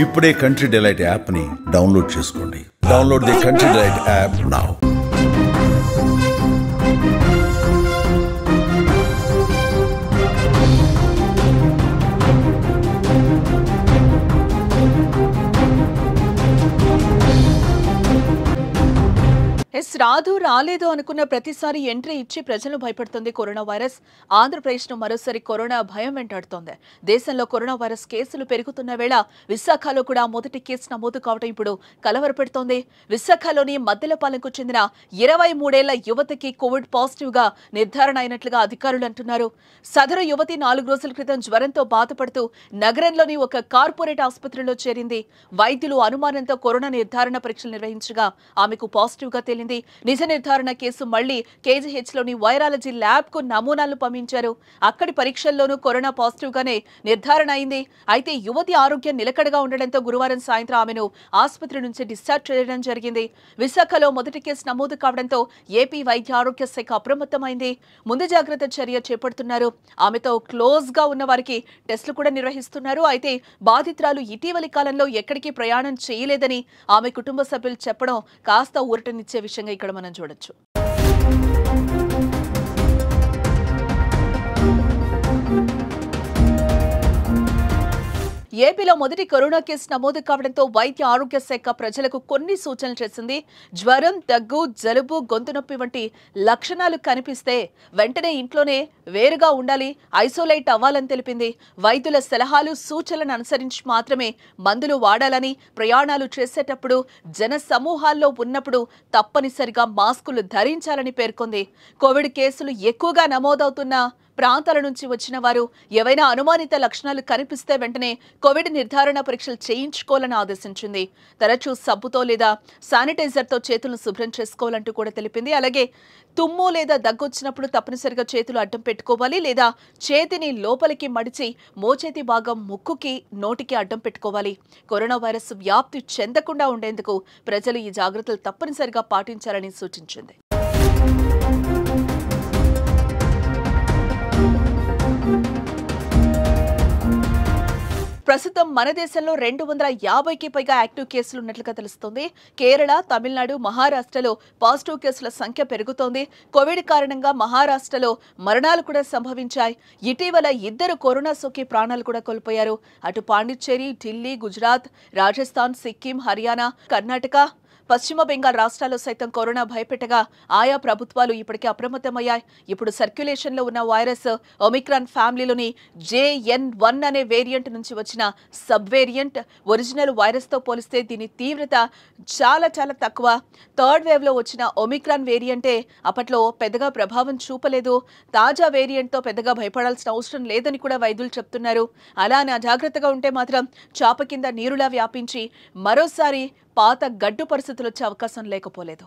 ఇప్పుడే country delight యాప్ని download చేసుకోండి. Download the country delight app now. రాదు రాలేదు అనుకున్న ప్రతిసారి ఎంట్రీ ఇచ్చి ప్రజలను భయపెడుతుంది కరోనా వైరస్. ఆంధ్రప్రదేశ్ను మరోసారి కరోనా భయం వెంటాడుతోంది. దేశంలో కరోనా వైరస్ కేసులు పెరుగుతున్న వేళ విశాఖలో కూడా మొదటి కేసు నమోదు కావడం ఇప్పుడు కలవరపెడుతోంది. విశాఖలోని మద్దెలపాలెంకు చెందిన 23 ఏళ్ల యువతికి కోవిడ్ పాజిటివ్ గా నిర్ధారణ అయినట్లుగా అధికారులు అంటున్నారు. సదరు యువతి 4 రోజుల క్రితం జ్వరంతో బాధపడుతూ నగరంలోని ఒక కార్పొరేట్ ఆసుపత్రిలో చేరింది. వైద్యులు అనుమానంతో కరోనా నిర్ధారణ పరీక్షలు నిర్వహించగా ఆమెకు పాజిటివ్ గా తేలింది. నిజ నిర్ధారణ కేసు మళ్లీ కేజీహెచ్లోని వైరాలజీ ల్యాబ్ కు నమూనాలు పంపించారు. అక్కడి పరీక్షల్లోనూ కరోనా పాజిటివ్ గానే నిర్ధారణ అయింది. అయితే యువతి ఆరోగ్యం నిలకడగా ఉండడంతో గురువారం సాయంత్రం ఆమెను ఆసుపత్రి నుంచి డిశ్చార్జ్ చేయడం జరిగింది. విశాఖలో మొదటి కేసు నమోదు కావడంతో ఏపీ వైద్య ఆరోగ్య శాఖ అప్రమత్తమైంది. ముందు జాగ్రత్త చర్య చేపడుతున్నారు. ఆమెతో క్లోజ్ గా ఉన్న వారికి టెస్టులు కూడా నిర్వహిస్తున్నారు. అయితే బాధితురాలు ఇటీవలి కాలంలో ఎక్కడికి ప్రయాణం చేయలేదని ఆమె కుటుంబ సభ్యులు చెప్పడం కాస్త ఊరటనిచ్చే విషయంగా ఇక్కడ మనం చూడొచ్చు. ఏపీలో మొదటి కరోనా కేసు నమోదు కావడంతో వైద్య ఆరోగ్య శాఖ ప్రజలకు కొన్ని సూచనలు చేసింది. జ్వరం, దగ్గు, జలుబు, గొంతు నొప్పి వంటి లక్షణాలు కనిపిస్తే వెంటనే ఇంట్లోనే వేరుగా ఉండాలి, ఐసోలేట్ అవ్వాలని తెలిపింది. వైద్యుల సలహాలు, సూచనలను అనుసరించి మాత్రమే మందులు వాడాలని, ప్రయాణాలు చేసేటప్పుడు, జన సమూహాల్లో ఉన్నప్పుడు తప్పనిసరిగా మాస్కులు ధరించాలని పేర్కొంది. కోవిడ్ కేసులు ఎక్కువగా నమోదవుతున్న ప్రాంతాల నుంచి వచ్చిన వారు ఏవైనా అనుమానిత లక్షణాలు కనిపిస్తే వెంటనే కోవిడ్ నిర్ధారణ పరీక్షలు చేయించుకోవాలని ఆదేశించింది. తరచూ సబ్బుతో లేదా శానిటైజర్తో చేతులను శుభ్రం చేసుకోవాలంటూ కూడా తెలిపింది. అలాగే తుమ్ము లేదా దగ్గొచ్చినప్పుడు తప్పనిసరిగా చేతులు అడ్డం పెట్టుకోవాలి లేదా చేతిని లోపలికి మడిచి మోచేతి భాగం ముక్కుకి, నోటికి అడ్డం పెట్టుకోవాలి. కరోనా వైరస్ వ్యాప్తి చెందకుండా ఉండేందుకు ప్రజలు ఈ జాగ్రత్తలు తప్పనిసరిగా పాటించాలని సూచించింది. ప్రస్తుతం మన దేశంలో 250కి పైగా యాక్టివ్ కేసులు ఉన్నట్లుగా తెలుస్తోంది. కేరళ, తమిళనాడు, మహారాష్ట్రలో పాజిటివ్ కేసుల సంఖ్య పెరుగుతోంది. కోవిడ్ కారణంగా మహారాష్ట్రలో మరణాలు కూడా సంభవించాయి. ఇటీవల 2 కరోనా సోకి ప్రాణాలు కూడా కోల్పోయారు. అటు పాండిచ్చేరి, ఢిల్లీ, గుజరాత్, రాజస్థాన్, సిక్కిం, హర్యానా, కర్ణాటక, పశ్చిమ బెంగాల్ రాష్ట్రాల్లో సైతం కరోనా భయపెట్టగా ఆయా ప్రభుత్వాలు ఇప్పటికే అప్రమత్తమయ్యాయి. ఇప్పుడు సర్క్యులేషన్లో ఉన్న వైరస్ ఒమిక్రాన్ ఫ్యామిలీలోని JN1 అనే వేరియంట్ నుంచి వచ్చిన సబ్ వేరియంట్. ఒరిజినల్ వైరస్తో పోలిస్తే దీని తీవ్రత చాలా తక్కువ. థర్డ్ వేవ్లో వచ్చిన ఒమిక్రాన్ వేరియంటే అప్పట్లో పెద్దగా ప్రభావం చూపలేదు. తాజా వేరియంట్తో పెద్దగా భయపడాల్సిన అవసరం లేదని కూడా వైద్యులు చెప్తున్నారు. అలా అజాగ్రత్తగా ఉంటే మాత్రం చాప కింద నీరులా వ్యాపించి మరోసారి పాత గడ్డు పరిస్థితులు వచ్చే అవకాశం లేకపోలేదు.